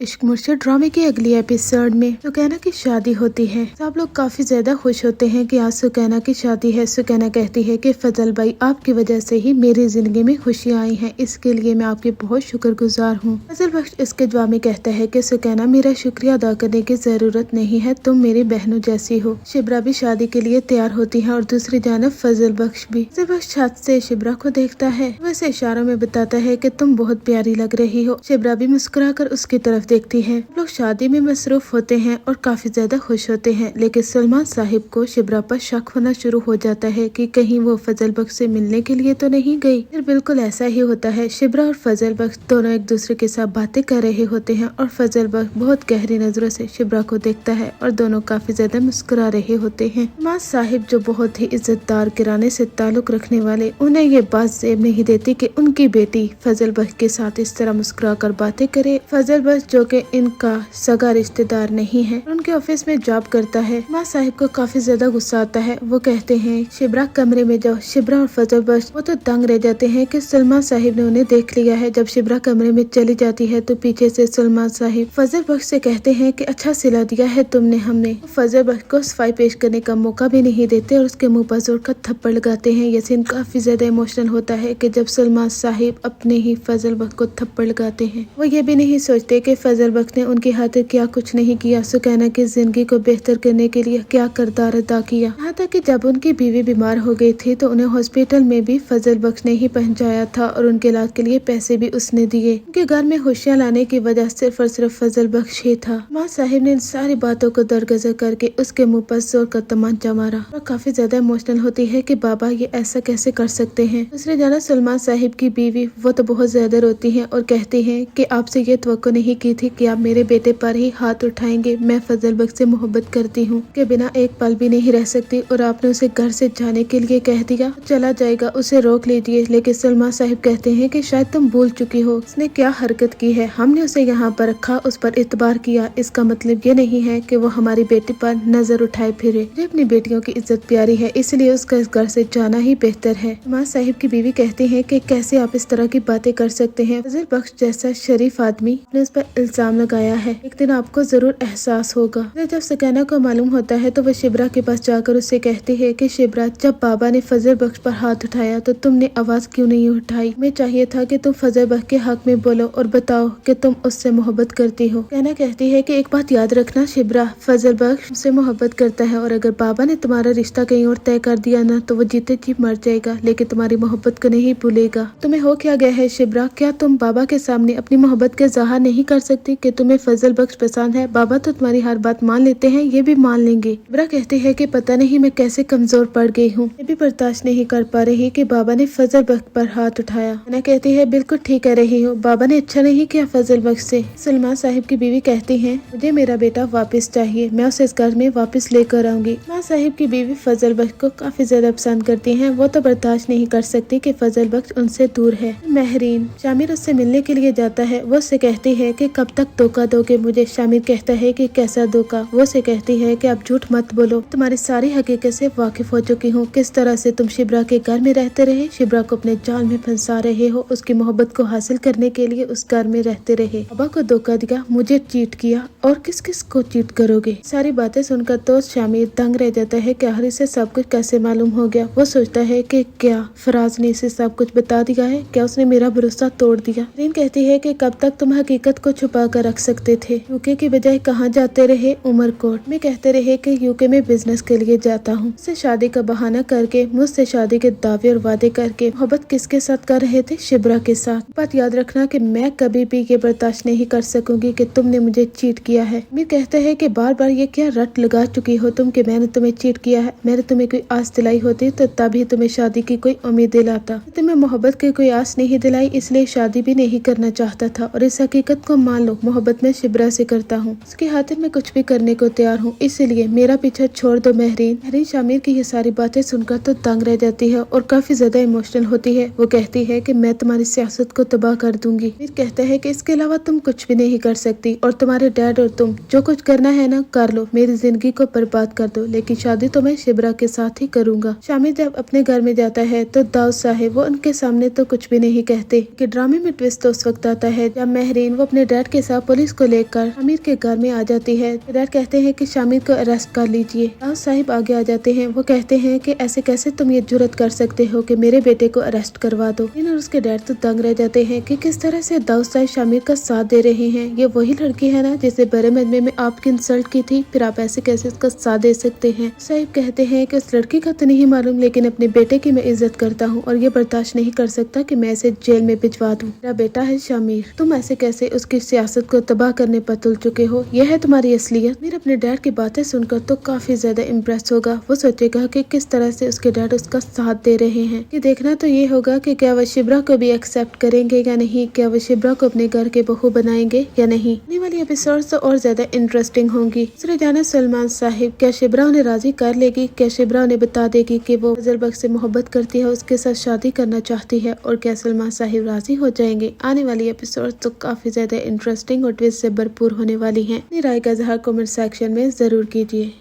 इश्क मुर्शिद ड्रामे के अगली एपिसोड में सुकैना की शादी होती है। सब लोग काफी ज्यादा खुश होते हैं कि आज सुकैना की शादी है। सुकैना कहती है कि फजल भाई, आपकी वजह से ही मेरी जिंदगी में खुशियाँ आई हैं, इसके लिए मैं आपकी बहुत शुक्रगुजार हूँ। फजल बख्श इसके जवाब में कहता है कि सुकैना, मेरा शुक्रिया अदा करने की जरूरत नहीं है, तुम मेरी बहनों जैसी हो। शिब्रा भी शादी के लिए तैयार होती है और दूसरी जानब फजल बख्श भी। फजल बख्श छत से शिब्रा को देखता है, वैसे इशारों में बताता है कि तुम बहुत प्यारी लग रही हो। शिब्रा भी मुस्कुरा कर उसकी तरफ देखती है। लोग शादी में मसरूफ होते हैं और काफी ज्यादा खुश होते हैं, लेकिन सलमान साहिब को शिब्रा पर शक होना शुरू हो जाता है कि कहीं वो फजल बख्श से मिलने के लिए तो नहीं गई। फिर बिल्कुल ऐसा ही होता है। शिब्रा और फजल बख्श दोनों एक दूसरे के साथ बातें कर रहे होते हैं और फजल बख्श बहुत गहरी नजरों से शिब्रा को देखता है और दोनों काफी ज्यादा मुस्कुरा रहे होते हैं। सलमान साहिब जो बहुत ही इज्जतदार घराने से ताल्लुक रखने वाले, उन्हें ये बात जेब नहीं देती कि उनकी बेटी फजल बख्श के साथ इस तरह मुस्कुरा कर बातें करे। फजल बख्श जो कि इनका सगा रिश्तेदार नहीं है, उनके ऑफिस में जॉब करता है। माँ साहिब को काफी ज्यादा गुस्सा आता है। वो कहते हैं, शिब्रा कमरे में जाओ। शिब्रा और फजल बख्श वो तो दंग रह जाते हैं कि सलमान साहिब ने उन्हें देख लिया है। जब शिब्रा कमरे में चली जाती है तो पीछे से सलमान साहिब फजल बख्श से कहते हैं कि अच्छा सिला दिया है तुमने हमें। फजल बख्श को सफाई पेश करने का मौका भी नहीं देते और उसके मुंह पर जोर का थप्पड़ लगाते हैं। ये सीन काफी ज्यादा इमोशनल होता है कि जब सलमान साहिब अपने ही फजल बख्श को थप्पड़ लगाते हैं। वो ये भी नहीं सोचते कि फजल बख्श ने उनकी खातिर क्या कुछ नहीं किया, सुकैना की जिंदगी को बेहतर करने के लिए क्या किरदार अदा किया। यहाँ तक कि जब उनकी बीवी बीमार हो गई थी तो उन्हें हॉस्पिटल में भी फजल बख्श ने ही पहुंचाया था और उनके इलाज के लिए पैसे भी उसने दिए। उनके घर में खुशियाँ लाने की वजह सिर्फ और सिर्फ फजल बख्श ही था। माँ साहिब ने इन सारी बातों को दरगजर करके उसके मुँह पर जोर का तमाचा मारा और काफी ज्यादा इमोशनल होती है कि बाबा ये ऐसा कैसे कर सकते हैं। दूसरी जानब सलमान साहिब की बीवी वो तो बहुत ज्यादा रोती है और कहती है कि आपसे ये तवक्को नहीं की थी कि आप मेरे बेटे पर ही हाथ उठाएंगे। मैं फजल बख्श से मोहब्बत करती हूँ के बिना एक पल भी नहीं रह सकती और आपने उसे घर से जाने के लिए कह दिया, चला जाएगा, उसे रोक लीजिए। लेकिन सलमान साहिब कहते हैं कि शायद तुम भूल चुकी हो उसने क्या हरकत की है। हमने उसे यहाँ पर रखा, उस पर इतबार किया, इसका मतलब ये नहीं है कि वो हमारी बेटी पर नजर उठाए फिरे। मुझे अपनी बेटियों की इज्जत प्यारी है, इसलिए उसका इस घर से जाना ही बेहतर है। सलमान साहिब की बीवी कहती है कि कैसे आप इस तरह की बातें कर सकते हैं। फजल बख्श जैसा शरीफ आदमी ने उस पर इल्जाम लगाया है, एक दिन आपको जरूर एहसास होगा। जब सुकैना को मालूम होता है तो वो शिब्रा के पास जाकर उससे कहती है कि शिब्रा, जब बाबा ने फजल बख्श पर हाथ उठाया तो तुमने आवाज क्यों नहीं उठाई। मैं चाहिए था कि तुम फजल बख्श के हक में बोलो और बताओ कि तुम उससे मोहब्बत करती हो। सुकैना कहती है कि एक बात याद रखना शिब्रा, फजल बख्श से मोहब्बत करता है और अगर बाबा ने तुम्हारा रिश्ता कहीं और तय कर दिया ना तो वो जीते जी मर जाएगा, लेकिन तुम्हारी मोहब्बत को नहीं भूलेगा। तुम्हें हो क्या गया है शिब्रा, क्या तुम बाबा के सामने अपनी मोहब्बत के इज़हार नहीं कर सकती कि तुम्हें फजल बख्श पसंद है। बाबा तो तुम्हारी हर बात मान लेते हैं, ये भी मान लेंगे। शिब्रा कहती है कि पता नहीं मैं कैसे कमजोर पड़ गई हूँ, मैं भी बर्दाश्त नहीं कर पा रही कि बाबा ने फजल बख्श पर हाथ उठाया। सुकैना कहती है, बिल्कुल ठीक कह रही हो, बाबा ने अच्छा नहीं किया फजल बख्श से। सलमान साहिब की बीवी कहती है, मुझे मेरा बेटा वापस चाहिए, मैं उसे इस घर में वापस लेकर आऊंगी। सलमान साहिब की बीवी फजल बख्श को काफी ज्यादा पसंद करती है, वो तो बर्दाश्त नहीं कर सकती कि फजल बख्श उनसे दूर है। महरीन शामिर उससे मिलने के लिए जाता है। वो उससे कहती है कि कब तक धोखा दोगे मुझे। शामिर कहता है कि कैसा धोखा। वो से कहती है कि आप झूठ मत बोलो, तुम्हारी सारी हकीकत से वाकिफ हो चुकी हूँ, किस तरह से तुम शिब्रा के घर में रहते रहे, शिब्रा को अपने जाल में फंसा रहे हो, उसकी मोहब्बत को हासिल करने के लिए उस घर में रहते रहे, बाबा को धोखा दिया, मुझे चीट किया और किस किस को चीट करोगे। सारी बातें सुनकर तो शामिर दंग रह जाता है कि आखिर से सब कुछ कैसे मालूम हो गया। वो सोचता है कि क्या फराज ने इसे सब कुछ बता दिया है, क्या उसने मेरा भरोसा तोड़ दिया। रीन कहती है कि कब तक तुम हकीकत को छुपा कर रख सकते थे, यूके की बजाय कहाँ जाते रहे, उमरकोट में कहते रहे कि यूके में बिजनेस के लिए जाता हूँ। उससे शादी का बहाना करके, मुझसे शादी के दावे और वादे करके मोहब्बत किसके साथ कर रहे थे, शिब्रा के साथ। बात याद रखना कि मैं कभी भी ये बर्दाश्त नहीं कर सकूंगी कि तुमने मुझे चीट किया है। मीर कहते हैं कि बार बार ये क्या रट लगा चुकी हो तुम कि मैंने तुम्हें चीट किया है। मैंने तुम्हें कोई आस दिलाई होती तो तभी तुम्हें शादी की कोई उम्मीद दिलाता। तुम्हें मोहब्बत की कोई आस नहीं दिलाई, इसलिए शादी भी नहीं करना चाहता था और इस हकीकत को मान लो, मोहब्बत में शिब्रा से करता हूँ, उसकी खातिर मैं कुछ भी करने को तैयार हूँ, इसलिए मेरा पीछा छोड़ दो। महरीन शामिर की ये सारी बातें सुनकर तो तंग रह जाती है और काफी ज्यादा इमोशनल होती है। वो कहती है कि मैं तुम्हारी सियासत को तबाह कर दूंगी। मीर कहता है कि इसके अलावा तुम कुछ भी नहीं कर सकती और तुम्हारे डैड और तुम जो कुछ करना है ना कर लो, मेरी जिंदगी को बर्बाद कर दो, लेकिन शादी तो मैं शिब्रा के साथ ही करूंगा। शामिर जब अपने घर में जाता है तो दाऊद साहिब वो उनके सामने तो कुछ भी नहीं कहते कि ड्रामे में ट्विस्ट तो उस वक्त आता है जब महरीन वो अपने डैड डैड के साथ पुलिस को लेकर शामिर के घर में आ जाती है। डैड कहते हैं कि शामिर को अरेस्ट कर लीजिए। दाऊद साहिब आगे आ जाते हैं। वो कहते हैं कि ऐसे कैसे तुम ये जुर्रत कर सकते हो कि मेरे बेटे को अरेस्ट करवा दो। और उसके डैड तो दंग रह जाते हैं कि किस तरह से दाऊद साहिब शामिर का साथ दे रहे हैं। ये वही लड़की है ना जिसे बड़े मजमे में आपकी इंसल्ट की थी, फिर आप ऐसे कैसे उसका साथ दे सकते हैं। साहिब कहते हैं कि उस लड़की का तो नहीं मालूम, लेकिन अपने बेटे की मैं इज्जत करता हूँ और ये बर्दाश्त नहीं कर सकता कि मैं इसे जेल में भिजवा दूँ। मेरा बेटा है शामिर, तुम ऐसे कैसे उसकी सियासत को तबाह करने पर तुल चुके हो। यह है तुम्हारी असलियत। मेरे अपने डैड की बातें सुनकर तो काफी ज्यादा इम्प्रेस होगा। वो सोचेगा कि किस तरह से उसके डैड उसका साथ दे रहे हैं। कि देखना तो ये होगा कि क्या वो शिब्रा को भी एक्सेप्ट करेंगे या नहीं, क्या वो शिब्रा को अपने घर के बहू बनाएंगे या नहीं। आने वाली एपिसोड तो और ज्यादा इंटरेस्टिंग होंगी। दूसरे जाना सलमान साहिब, क्या शिब्रा उन्हें राजी कर लेगी? क्या शिब्रा उन्हें बता देगी कि वो फजल बख्श से मोहब्बत करती है, उसके साथ शादी करना चाहती है, और क्या सलमान साहिब राजी हो जाएंगे? आने वाली एपिसोड तो काफी ज्यादा इंटरेस्टिंग और ट्विस्ट से भरपूर होने वाली है। अपनी राय का इजहार कमेंट सेक्शन में जरूर कीजिए।